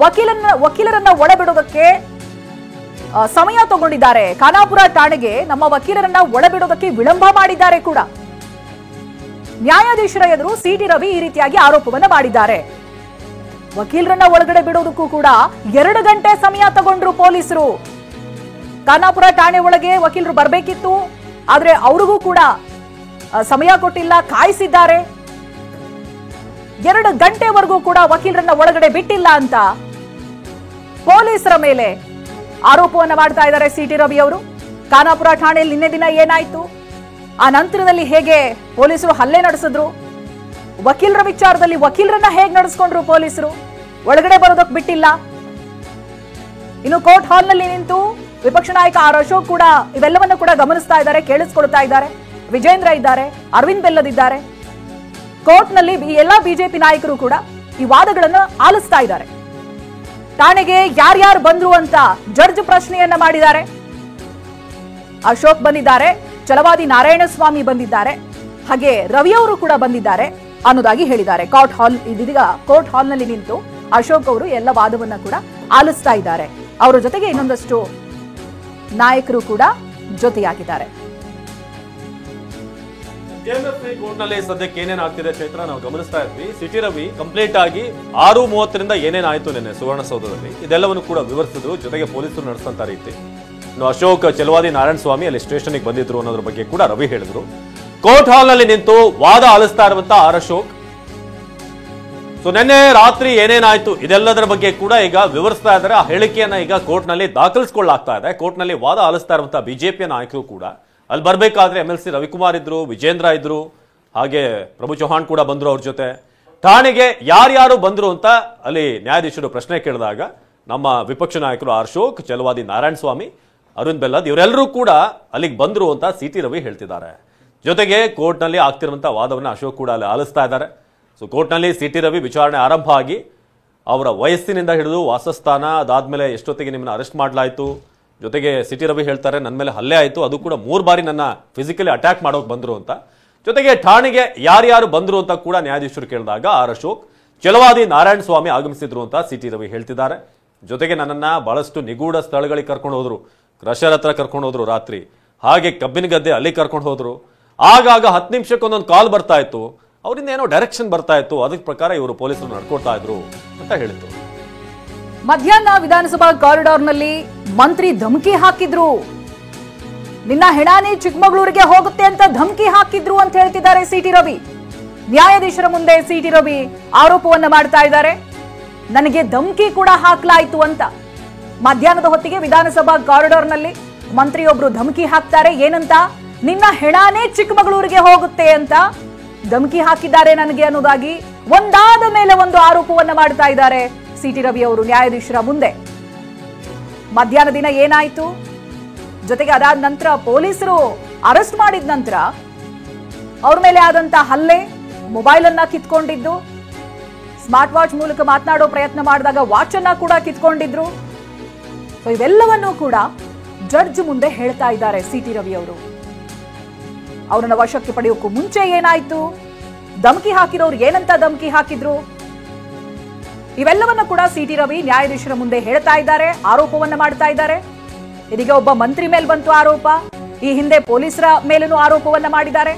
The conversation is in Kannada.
ವಕೀಲರನ್ನ ಒಳಬಿಡೋದಕ್ಕೆ ಸಮಯ ತಗೊಂಡಿದ್ದಾರೆ. ಖಾನಾಪುರ ಠಾಣೆಗೆ ನಮ್ಮ ವಕೀಲರನ್ನ ಒಳಬಿಡೋದಕ್ಕೆ ವಿಳಂಬ ಮಾಡಿದ್ದಾರೆ ಕೂಡ. ನ್ಯಾಯಾಧೀಶರ ಎದುರು ಸಿಟಿ ರವಿ ಈ ರೀತಿಯಾಗಿ ಆರೋಪವನ್ನ ಮಾಡಿದ್ದಾರೆ. ವಕೀಲರನ್ನ ಒಳಗಡೆ ಬಿಡೋದಕ್ಕೂ ಕೂಡ 2 ಗಂಟೆ ಸಮಯ ತಗೊಂಡ್ರು ಪೊಲೀಸರು. ಖಾನಾಪುರ ಠಾಣೆ ಒಳಗೆ ವಕೀಲರು ಬರಬೇಕಿತ್ತು, ಆದ್ರೆ ಅವ್ರಿಗೂ ಕೂಡ ಸಮಯ ಕೊಟ್ಟಿಲ್ಲ, ಕಾಯಿಸಿದ್ದಾರೆ. 2 ಗಂಟೆವರೆಗೂ ಕೂಡ ವಕೀಲರನ್ನ ಒಳಗಡೆ ಬಿಟ್ಟಿಲ್ಲ ಅಂತ ಪೊಲೀಸರ ಮೇಲೆ ಆರೋಪವನ್ನ ಮಾಡ್ತಾ ಇದ್ದಾರೆ ಸಿಟಿ ರವಿ ಅವರು. ಖಾನಾಪುರ ಠಾಣೆಯಲ್ಲಿ ನಿನ್ನೆ ದಿನ ಏನಾಯ್ತು, ಆ ನಂತರದಲ್ಲಿ ಹೇಗೆ ಪೊಲೀಸರು ಹಲ್ಲೆ ನಡೆಸಿದ್ರು, ವಕೀಲರ ವಿಚಾರದಲ್ಲಿ ವಕೀಲರನ್ನ ಹೇಗೆ ನಡೆಸ್ಕೊಂಡ್ರು ಪೊಲೀಸರು, ಒಳಗಡೆ ಬರೋದಕ್ಕೆ ಬಿಟ್ಟಿಲ್ಲ. ಇನ್ನು ಕೋರ್ಟ್ ಹಾಲ್ ನಲ್ಲಿ ನಿಂತು ವಿಪಕ್ಷ ನಾಯಕ ಆರ್ ಅಶೋಕ್ ಕೂಡ ಇವೆಲ್ಲವನ್ನ ಕೂಡ ಗಮನಿಸ್ತಾ ಇದ್ದಾರೆ, ಕೇಳಿಸ್ಕೊಳ್ತಾ ಇದ್ದಾರೆ. ವಿಜೇಂದ್ರ ಇದ್ದಾರೆ, ಅರವಿಂದ್ ಬೆಲ್ಲದಿದ್ದಾರೆ. ಕೋರ್ಟ್ ನಲ್ಲಿ ಎಲ್ಲಾ ಬಿಜೆಪಿ ನಾಯಕರು ಕೂಡ ಈ ವಾದಗಳನ್ನು ಆಲಿಸ್ತಾ ಇದ್ದಾರೆ. ಠಾಣೆಗೆ ಯಾರ್ಯಾರು ಬಂದ್ರು ಅಂತ ಜಡ್ಜ್ ಪ್ರಶ್ನೆಯನ್ನ ಮಾಡಿದ್ದಾರೆ. ಅಶೋಕ್ ಬಂದಿದ್ದಾರೆ, ಛಲವಾದಿ ನಾರಾಯಣಸ್ವಾಮಿ ಬಂದಿದ್ದಾರೆ, ಹಾಗೆ ರವಿ ಅವರು ಕೂಡ ಬಂದಿದ್ದಾರೆ ಅನ್ನೋದಾಗಿ ಹೇಳಿದ್ದಾರೆ. ಇದೀಗ ಕೋರ್ಟ್ ಹಾಲ್ ನಲ್ಲಿ ನಿಂತು ಅಶೋಕ್ ಅವರು ಎಲ್ಲ ವಾದವನ್ನ ಕೂಡ ಆಲಿಸ್ತಾ ಇದ್ದಾರೆ. ಅವರ ಜೊತೆಗೆ ಇನ್ನೊಂದಷ್ಟು ನಾಯಕರು ಕೂಡ ಜೊತೆಯಾಗಿದ್ದಾರೆ. ಕೋರ್ಟ್ನಲ್ಲಿ ಸದ್ಯಕ್ಕೆ ಏನೇನ್ ಆಗ್ತಿದೆ ಚೈತ್ರ ನಾವು ಗಮನಿಸ್ತಾ ಇದ್ವಿ. ಸಿಟಿ ರವಿ ಕಂಪ್ಲೀಟ್ ಆಗಿ 6:30ರಿಂದ ಏನೇನಾಯ್ತು ನಿನ್ನೆ ಸುವರ್ಣಸೌಧದಲ್ಲಿ ಇದೆಲ್ಲವನ್ನು ಕೂಡ ವಿವರಿಸಿದ್ರು. ಜೊತೆಗೆ ಪೊಲೀಸರು ನಡೆಸಂತ ರೀತಿ ಇನ್ನು ಅಶೋಕ್ ಛಲವಾದಿ ನಾರಾಯಣಸ್ವಾಮಿ ಅಲ್ಲಿ ಸ್ಟೇಷನ್ಗೆ ಬಂದಿದ್ರು ಅನ್ನೋದ್ರ ಬಗ್ಗೆ ಕೂಡ ರವಿ ಹೇಳಿದ್ರು. ಕೋರ್ಟ್ ಹಾಲ್ ನಲ್ಲಿ ನಿಂತು ವಾದ ಆಲಿಸ್ತಾ ಇರುವಂತ ಆರ್ ಅಶೋಕ್ ನಿನ್ನೆ ರಾತ್ರಿ ಏನೇನಾಯ್ತು ಇದೆಲ್ಲದರ ಬಗ್ಗೆ ಕೂಡ ಈಗ ವಿವರಿಸ್ತಾ ಇದ್ದಾರೆ. ಆ ಹೇಳಿಕೆಯನ್ನ ಈಗ ಕೋರ್ಟ್ ನಲ್ಲಿ ದಾಖಲಿಸಿಕೊಳ್ಳಲಾಗ್ತಾ ಇದೆ. ಕೋರ್ಟ್ ನಲ್ಲಿ ವಾದ ಆಲಿಸ್ತಾ ಇರುವಂತಹ ಬಿಜೆಪಿಯ ನಾಯಕರು ಕೂಡ ಅಲ್ಲಿ ಬರ್ಬೇಕಾದ್ರೆ MLC ರವಿಕುಮಾರ್ ಇದ್ರು, ವಿಜೇಂದ್ರ ಇದ್ರು, ಹಾಗೆ ಪ್ರಭು ಚೌಹಾಣ್ ಕೂಡ ಬಂದ್ರು. ಅವ್ರ ಜೊತೆ ಠಾಣೆಗೆ ಯಾರ್ಯಾರು ಬಂದ್ರು ಅಂತ ಅಲ್ಲಿ ನ್ಯಾಯಾಧೀಶರು ಪ್ರಶ್ನೆ ಕೇಳಿದಾಗ ನಮ್ಮ ವಿಪಕ್ಷ ನಾಯಕರು ಆರ್ ಅಶೋಕ್, ಛಲವಾದಿ ನಾರಾಯಣಸ್ವಾಮಿ, ಅರವಿಂದ್ ಬೆಲ್ಲದ್ ಇವರೆಲ್ಲರೂ ಕೂಡ ಅಲ್ಲಿಗೆ ಬಂದ್ರು ಅಂತ ಸಿಟಿ ರವಿ ಹೇಳ್ತಿದ್ದಾರೆ. ಜೊತೆಗೆ ಕೋರ್ಟ್ ನಲ್ಲಿ ಆಗ್ತಿರುವಂತಹ ವಾದವನ್ನ ಅಶೋಕ್ ಕೂಡ ಅಲ್ಲಿ ಆಲಿಸ್ತಾ ಇದ್ದಾರೆ. ಕೋರ್ಟ್ ನಲ್ಲಿ ಸಿಟಿ ರವಿ ವಿಚಾರಣೆ ಆರಂಭ ಆಗಿ ಅವರ ವಯಸ್ಸಿನಿಂದ ಹಿಡಿದು ವಾಸಸ್ಥಾನ, ಅದಾದ್ಮೇಲೆ ಎಷ್ಟೊತ್ತಿಗೆ ನಿಮ್ಮನ್ನ ಅರೆಸ್ಟ್ ಮಾಡಲಾಯಿತು, ಜೊತೆಗೆ ಸಿಟಿ ರವಿ ಹೇಳ್ತಾರೆ ನನ್ನ ಮೇಲೆ ಹಲ್ಲೆ ಆಯಿತು, ಅದು ಕೂಡ 3 ಬಾರಿ ನನ್ನ ಫಿಸಿಕಲಿ ಅಟ್ಯಾಕ್ ಮಾಡೋಕೆ ಬಂದ್ರು ಅಂತ. ಜೊತೆಗೆ ಠಾಣೆಗೆ ಯಾರ್ಯಾರು ಬಂದ್ರು ಅಂತ ಕೂಡ ನ್ಯಾಯಾಧೀಶರು ಕೇಳಿದಾಗ ಆರ್ ಅಶೋಕ್, ಛಲವಾದಿ ನಾರಾಯಣಸ್ವಾಮಿ ಆಗಮಿಸಿದ್ರು ಅಂತ ಸಿಟಿ ರವಿ ಹೇಳ್ತಿದ್ದಾರೆ. ಜೊತೆಗೆ ನನ್ನನ್ನ ಬಹಳಷ್ಟು ನಿಗೂಢ ಸ್ಥಳಗಳಿಗೆ ಕರ್ಕೊಂಡು ಹೋದ್ರು, ಕ್ರಷರ್ ಹತ್ರ ಕರ್ಕೊಂಡು ಹೋದ್ರು ರಾತ್ರಿ, ಹಾಗೆ ಕಬ್ಬಿನ ಗದ್ದೆ ಅಲ್ಲಿ ಕರ್ಕೊಂಡು ಹೋದ್ರು. ಆಗಾಗ 10 ನಿಮಿಷಕ್ಕೊಂದೊಂದು ಕಾಲ್ ಬರ್ತಾ ಇತ್ತು, ಅವರಿಂದ ಏನೋ ಡೈರೆಕ್ಷನ್ ಬರ್ತಾ ಇತ್ತು, ಅದಕ್ಕೆ ಪ್ರಕಾರ ಇವರು ಪೊಲೀಸರು ನಡ್ಕೊಳ್ತಾ ಇದ್ರು ಅಂತ ಹೇಳಿದ್ರು. ಮಧ್ಯಾಹ್ನ ವಿಧಾನಸಭಾ ಕಾರಿಡಾರ್ನಲ್ಲಿ ಮಂತ್ರಿ ಧಮಕಿ ಹಾಕಿದ್ರು. ನಿನ್ನ ಹೆಣಾನಿ ಚಿಕ್ಕಮಗಳೂರಿಗೆ ಹೋಗುತ್ತೆ ಅಂತ ಧಮಕಿ ಹಾಕಿದ್ರು ಅಂತ ಹೇಳ್ತಿದ್ದಾರೆ ಸಿಟಿ ರವಿ. ನ್ಯಾಯಾಧೀಶರ ಮುಂದೆ ಸಿಟಿ ರವಿ ಆರೋಪವನ್ನ ಮಾಡ್ತಾ ಇದ್ದಾರೆ, ನನಗೆ ಧಮಕಿ ಕೂಡ ಹಾಕಲಾಯಿತು ಅಂತ. ಮಧ್ಯಾಹ್ನದ ಹೊತ್ತಿಗೆ ವಿಧಾನಸಭಾ ಕಾರಿಡಾರ್ನಲ್ಲಿ ಮಂತ್ರಿಯೊಬ್ರು ಧಮಕಿ ಹಾಕ್ತಾರೆ. ಏನಂತ? ನಿನ್ನ ಹೆಣಾನೇ ಚಿಕ್ಕಮಗಳೂರಿಗೆ ಹೋಗುತ್ತೆ ಅಂತ ಧಮಕಿ ಹಾಕಿದ್ದಾರೆ ನನಗೆ ಅನ್ನೋದಾಗಿ ಒಂದಾದ ಮೇಲೆ ಒಂದು ಆರೋಪವನ್ನ ಮಾಡ್ತಾ ಇದ್ದಾರೆ ಸಿಟಿ ರವಿ ಅವರು ನ್ಯಾಯಾಧೀಶರ ಮುಂದೆ. ಮಧ್ಯಾಹ್ನ ದಿನ ಏನಾಯ್ತು, ಜೊತೆಗೆ ಅದಾದ ನಂತರ ಪೊಲೀಸರು ಅರೆಸ್ಟ್ ಮಾಡಿದ ನಂತರ ಅವ್ರ ಮೇಲೆ ಆದಂತ ಹಲ್ಲೆ, ಮೊಬೈಲ್ ಅನ್ನ ಕಿತ್ಕೊಂಡಿದ್ದು, ಸ್ಮಾರ್ಟ್ ವಾಚ್ ಮೂಲಕ ಮಾತನಾಡೋ ಪ್ರಯತ್ನ ಮಾಡಿದಾಗ ವಾಚ್ ಅನ್ನ ಕೂಡ ಕಿತ್ಕೊಂಡಿದ್ರು. ಇವೆಲ್ಲವನ್ನೂ ಕೂಡ ಜಡ್ಜ್ ಮುಂದೆ ಹೇಳ್ತಾ ಇದ್ದಾರೆ ಸಿಟಿ ರವಿ ಅವರು. ಅವರನ್ನ ವಶಕ್ಕೆ ಪಡೆಯೋಕ್ಕೂ ಮುಂಚೆ ಏನಾಯ್ತು, ಧಮಕಿ ಹಾಕಿರೋರು ಏನಂತ ಧಮಕಿ ಹಾಕಿದ್ರು, ಇವೆಲ್ಲವನ್ನ ಕೂಡ ಸಿಟಿ ರವಿ ನ್ಯಾಯಾಧೀಶರ ಮುಂದೆ ಹೇಳ್ತಾ ಇದ್ದಾರೆ, ಆರೋಪವನ್ನ ಮಾಡ್ತಾ ಇದ್ದಾರೆ. ಇದೀಗ ಒಬ್ಬ ಮಂತ್ರಿ ಮೇಲೆ ಬಂತು ಆರೋಪ, ಈ ಹಿಂದೆ ಪೊಲೀಸರ ಮೇಲೂ ಆರೋಪವನ್ನ ಮಾಡಿದ್ದಾರೆ.